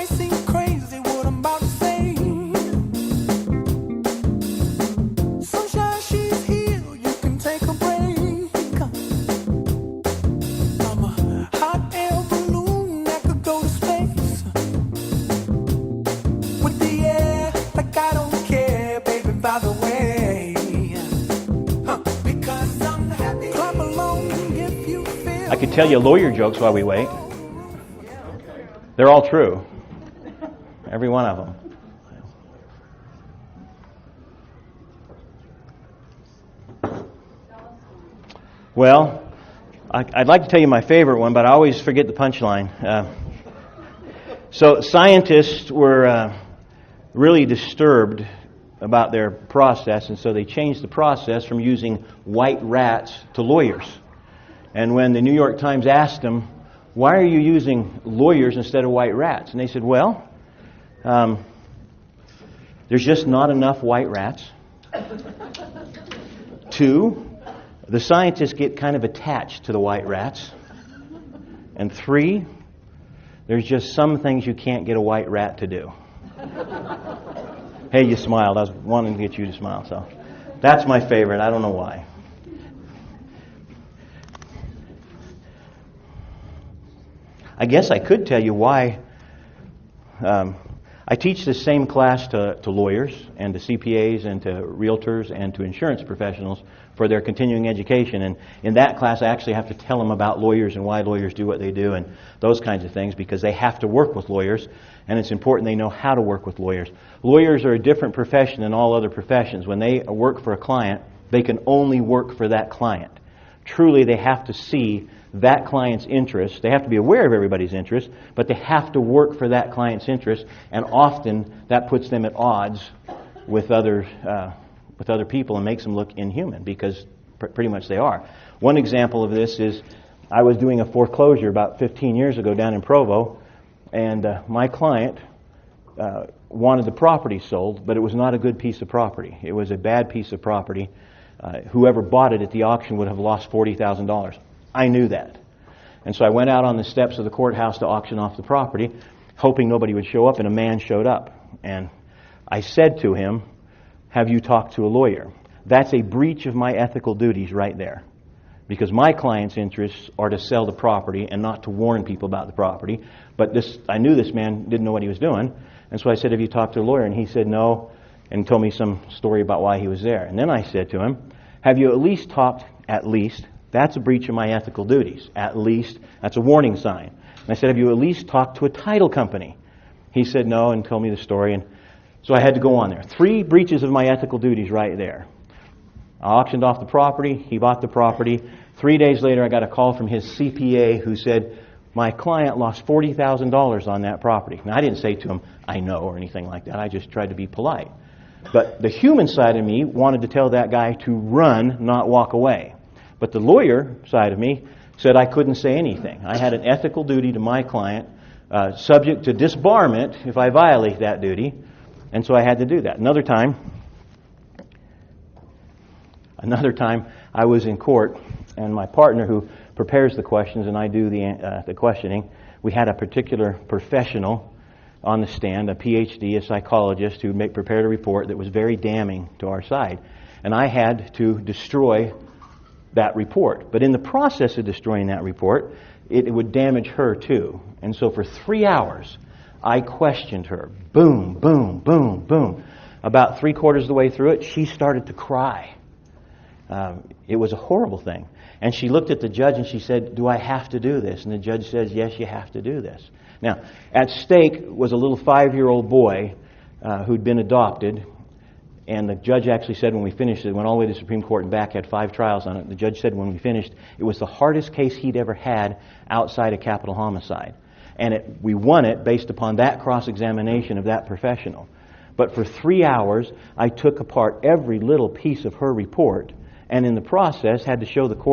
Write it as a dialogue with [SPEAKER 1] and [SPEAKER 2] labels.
[SPEAKER 1] might seem crazy what I'm about to say. Sunshine, she's here, you can take a break. I'm a hot air balloon that could go to space. With the air, like I don't care, baby, by the way. Because I'm happy. Clap along if you feel.
[SPEAKER 2] I could tell you lawyer jokes while we wait. They're all true. Every one of them. Well, I'd like to tell you my favorite one, but I always forget the punchline. So scientists were really disturbed about their process, and so they changed the process from using white rats to lawyers. And when the New York Times asked them, why are you using lawyers instead of white rats? And they said, well, there's just not enough white rats. 2, the scientists get kind of attached to the white rats. And 3, there's just some things you can't get a white rat to do. Hey, you smiled. I was wanting to get you to smile. So that's my favorite. I don't know why. I guess I could tell you why. I teach the same class to lawyers and to CPAs and to realtors and to insurance professionals for their continuing education. And in that class, I actually have to tell them about lawyers and why lawyers do what they do and those kinds of things, because they have to work with lawyers, and it's important they know how to work with lawyers. Lawyers are a different profession than all other professions. When they work for a client, they can only work for that client. Truly, they have to see that client's interest. They have to be aware of everybody's interest, but they have to work for that client's interest, and often that puts them at odds with other people and makes them look inhuman, because pretty much they are. One example of this is I was doing a foreclosure about 15 years ago down in Provo, and my client wanted the property sold, but it was not a good piece of property. It was a bad piece of property. Whoever bought it at the auction would have lost $40,000. I knew that. And so I went out on the steps of the courthouse to auction off the property, hoping nobody would show up, and a man showed up. And I said to him, have you talked to a lawyer? That's a breach of my ethical duties right there. Because my client's interests are to sell the property and not to warn people about the property. But I knew this man didn't know what he was doing. And so I said, have you talked to a lawyer? And he said no, and told me some story about why he was there. And then I said to him, have you at least talked, that's a breach of my ethical duties. At least, that's a warning sign. And I said, have you at least talked to a title company? He said no and told me the story. And so I had to go on there. 3 breaches of my ethical duties right there. I auctioned off the property. He bought the property. 3 days later, I got a call from his CPA who said, my client lost $40,000 on that property. Now, I didn't say to him, I know, or anything like that. I just tried to be polite. But the human side of me wanted to tell that guy to run, not walk away. But the lawyer side of me said I couldn't say anything. I had an ethical duty to my client, subject to disbarment if I violate that duty, and so I had to do that. Another time I was in court, and my partner who prepares the questions and I do the questioning, we had a particular professional on the stand, a PhD, a psychologist, who prepared a report that was very damning to our side. And I had to destroy that report. But in the process of destroying that report, it would damage her too. And so for 3 hours, I questioned her. Boom, boom, boom, boom. About 3/4 of the way through it, she started to cry. It was a horrible thing. And she looked at the judge and she said, do I have to do this? And the judge says, yes, you have to do this. Now, at stake was a little 5-year-old boy who'd been adopted. And the judge actually said when we finished, it went all the way to the Supreme Court and back, had 5 trials on it. The judge said when we finished, it was the hardest case he'd ever had outside of capital homicide. And we won it based upon that cross-examination of that professional. But for 3 hours, I took apart every little piece of her report, and in the process had to show the court